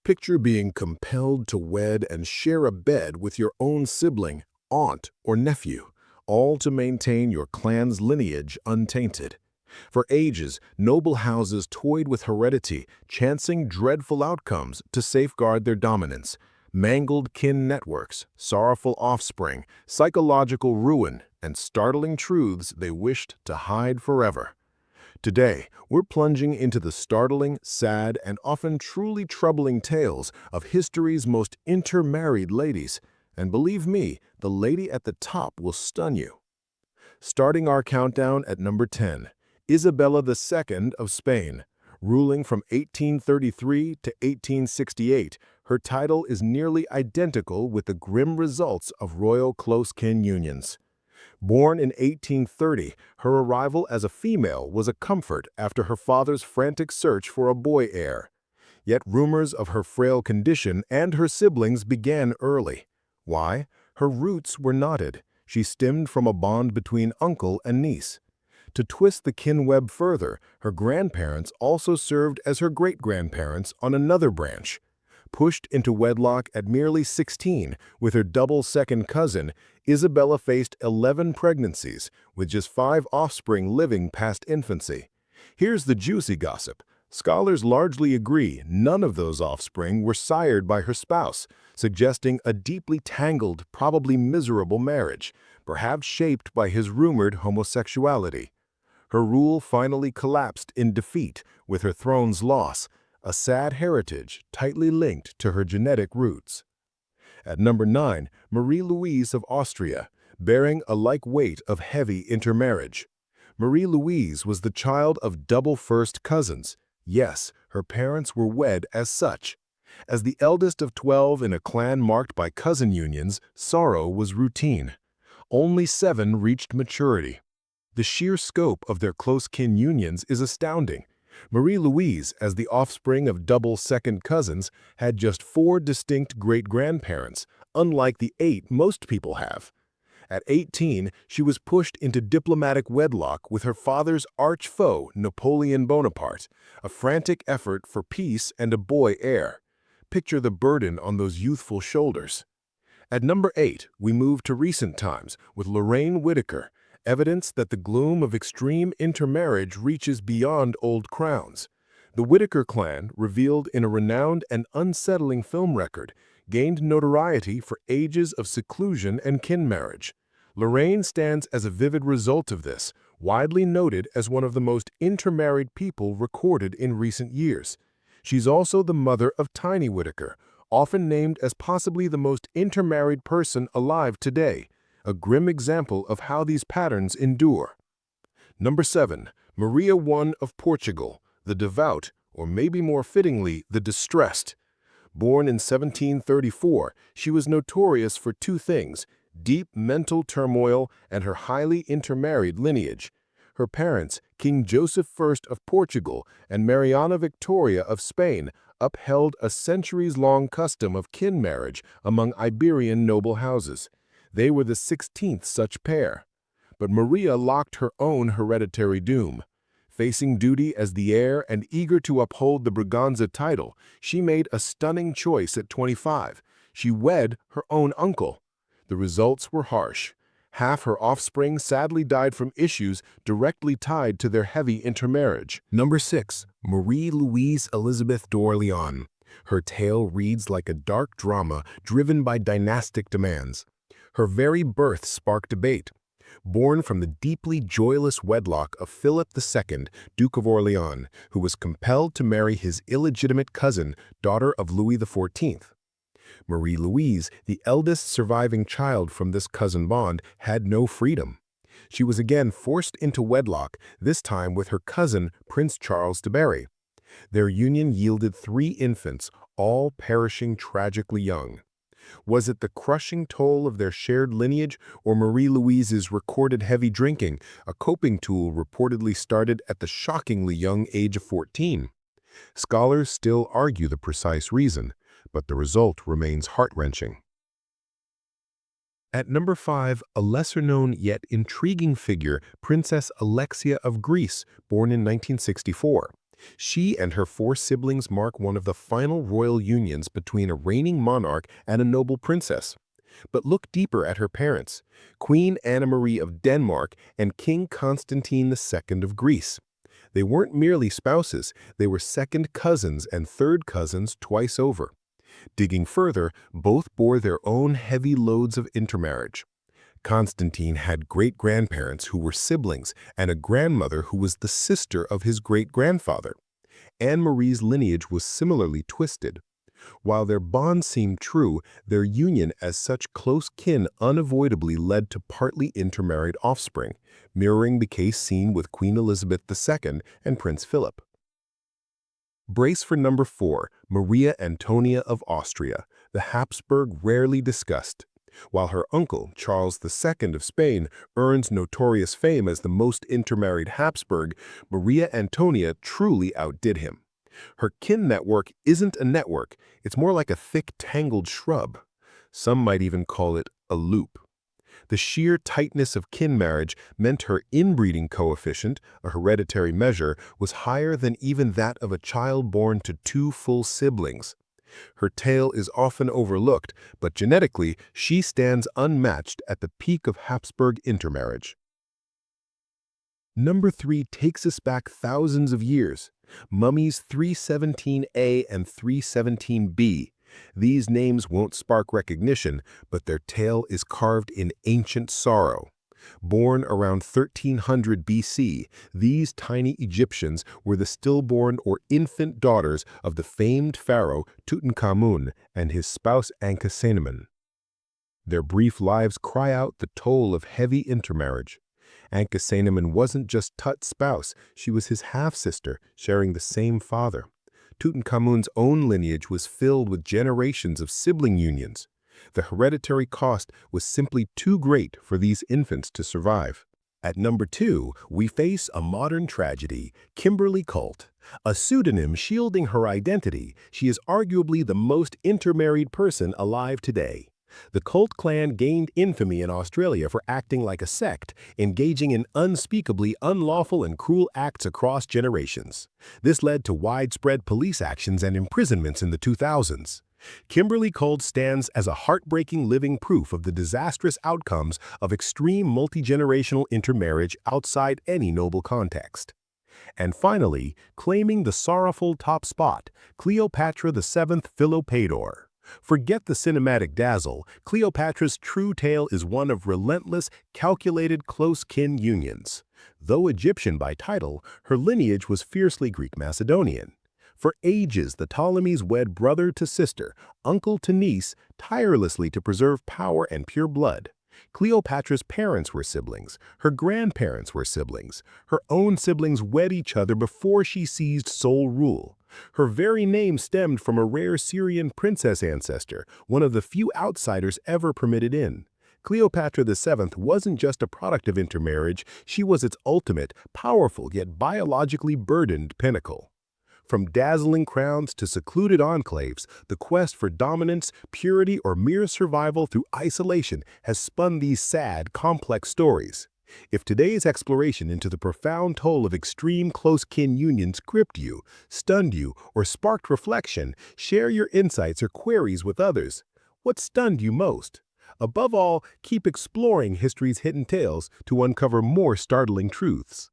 Picture being compelled to wed and share a bed with your own sibling, aunt, or nephew, all to maintain your clan's lineage untainted. For ages, noble houses toyed with heredity, chancing dreadful outcomes to safeguard their dominance. Mangled kin networks, sorrowful offspring, psychological ruin, and startling truths they wished to hide forever. Today, we're plunging into the startling, sad, and often truly troubling tales of history's most intermarried ladies. And believe me, the lady at the top will stun you. Starting our countdown at number 10, Isabella II of Spain. Ruling from 1833 to 1868, her title is nearly identical with the grim results of royal close-kin unions. Born in 1830, her arrival as a female was a comfort after her father's frantic search for a boy heir. Yet rumors of her frail condition and her siblings began early. Why? Her roots were knotted. She stemmed from a bond between uncle and niece. To twist the kin web further, her grandparents also served as her great-grandparents on another branch. Pushed into wedlock at merely 16 with her double second cousin, Isabella faced 11 pregnancies, with just 5 offspring living past infancy. Here's the juicy gossip. Scholars largely agree none of those offspring were sired by her spouse, suggesting a deeply tangled, probably miserable marriage, perhaps shaped by his rumored homosexuality. Her rule finally collapsed in defeat with her throne's loss, a sad heritage tightly linked to her genetic roots. At number 9, Marie-Louise of Austria, bearing a like weight of heavy intermarriage. Marie-Louise was the child of double first cousins. Yes, her parents were wed as such. As the eldest of 12 in a clan marked by cousin unions, sorrow was routine. Only 7 reached maturity. The sheer scope of their close-kin unions is astounding. Marie-Louise, as the offspring of double second cousins, had just 4 distinct great-grandparents, unlike the 8 most people have. At 18, she was pushed into diplomatic wedlock with her father's arch-foe, Napoleon Bonaparte, a frantic effort for peace and a boy heir. Picture the burden on those youthful shoulders. At number 8, we move to recent times with Lorraine Whittaker, evidence that the gloom of extreme intermarriage reaches beyond old crowns. The Whittaker clan, revealed in a renowned and unsettling film record, gained notoriety for ages of seclusion and kin marriage. Lorraine stands as a vivid result of this, widely noted as one of the most intermarried people recorded in recent years. She's also the mother of Tiny Whittaker, often named as possibly the most intermarried person alive today, a grim example of how these patterns endure. Number 7, Maria I of Portugal, the devout, or maybe more fittingly, the distressed. Born in 1734, she was notorious for 2 things: deep mental turmoil and her highly intermarried lineage. Her parents, King Joseph I of Portugal and Mariana Victoria of Spain, upheld a centuries-long custom of kin marriage among Iberian noble houses. They were the 16th such pair. But Maria locked her own hereditary doom. Facing duty as the heir and eager to uphold the Braganza title, she made a stunning choice at 25. She wed her own uncle. The results were harsh. Half her offspring sadly died from issues directly tied to their heavy intermarriage. Number 6, Marie-Louise Elizabeth d'Orléans. Her tale reads like a dark drama driven by dynastic demands. Her very birth sparked debate. Born from the deeply joyless wedlock of Philip II, Duke of Orléans, who was compelled to marry his illegitimate cousin, daughter of Louis XIV. Marie-Louise, the eldest surviving child from this cousin bond, had no freedom. She was again forced into wedlock, this time with her cousin, Prince Charles de Berry. Their union yielded 3 infants, all perishing tragically young. Was it the crushing toll of their shared lineage or Marie-Louise's recorded heavy drinking, a coping tool reportedly started at the shockingly young age of 14? Scholars still argue the precise reason, but the result remains heart-wrenching. At number 5, a lesser-known yet intriguing figure, Princess Alexia of Greece, born in 1964. She and her four siblings mark one of the final royal unions between a reigning monarch and a noble princess. But look deeper at her parents, Queen Anna Marie of Denmark and King Constantine II of Greece. They weren't merely spouses, they were second cousins and third cousins twice over. Digging further, both bore their own heavy loads of intermarriage. Constantine had great-grandparents who were siblings and a grandmother who was the sister of his great-grandfather. Anne-Marie's lineage was similarly twisted. While their bond seemed true, their union as such close kin unavoidably led to partly intermarried offspring, mirroring the case seen with Queen Elizabeth II and Prince Philip. Brace for number 4, Maria Antonia of Austria, the Habsburg rarely discussed. While her uncle, Charles II of Spain, earns notorious fame as the most intermarried Habsburg, Maria Antonia truly outdid him. Her kin network isn't a network, it's more like a thick, tangled shrub. Some might even call it a loop. The sheer tightness of kin marriage meant her inbreeding coefficient, a hereditary measure, was higher than even that of a child born to two full siblings. Her tale is often overlooked, but genetically, she stands unmatched at the peak of Habsburg intermarriage. Number 3 takes us back thousands of years. Mummies 317A and 317B. These names won't spark recognition, but their tale is carved in ancient sorrow. Born around 1300 BC, these tiny Egyptians were the stillborn or infant daughters of the famed pharaoh Tutankhamun and his spouse Ankhesenamun. Their brief lives cry out the toll of heavy intermarriage. Ankhesenamun wasn't just Tut's spouse, she was his half-sister, sharing the same father. Tutankhamun's own lineage was filled with generations of sibling unions. The hereditary cost was simply too great for these infants to survive. At number 2, we face a modern tragedy, Kimberly Colt. A pseudonym shielding her identity, she is arguably the most intermarried person alive today. The Colt clan gained infamy in Australia for acting like a sect, engaging in unspeakably unlawful and cruel acts across generations. This led to widespread police actions and imprisonments in the 2000s. Kimberly Colt stands as a heartbreaking living proof of the disastrous outcomes of extreme multi-generational intermarriage outside any noble context. And finally, claiming the sorrowful top spot, Cleopatra VII Philopator. Forget the cinematic dazzle, Cleopatra's true tale is one of relentless, calculated close-kin unions. Though Egyptian by title, her lineage was fiercely Greek-Macedonian. For ages, the Ptolemies wed brother to sister, uncle to niece, tirelessly to preserve power and pure blood. Cleopatra's parents were siblings, her grandparents were siblings, her own siblings wed each other before she seized sole rule. Her very name stemmed from a rare Syrian princess ancestor, one of the few outsiders ever permitted in. Cleopatra VII wasn't just a product of intermarriage, she was its ultimate, powerful yet biologically burdened pinnacle. From dazzling crowns to secluded enclaves, the quest for dominance, purity, or mere survival through isolation has spun these sad, complex stories. If today's exploration into the profound toll of extreme close-kin unions gripped you, stunned you, or sparked reflection, share your insights or queries with others. What stunned you most? Above all, keep exploring history's hidden tales to uncover more startling truths.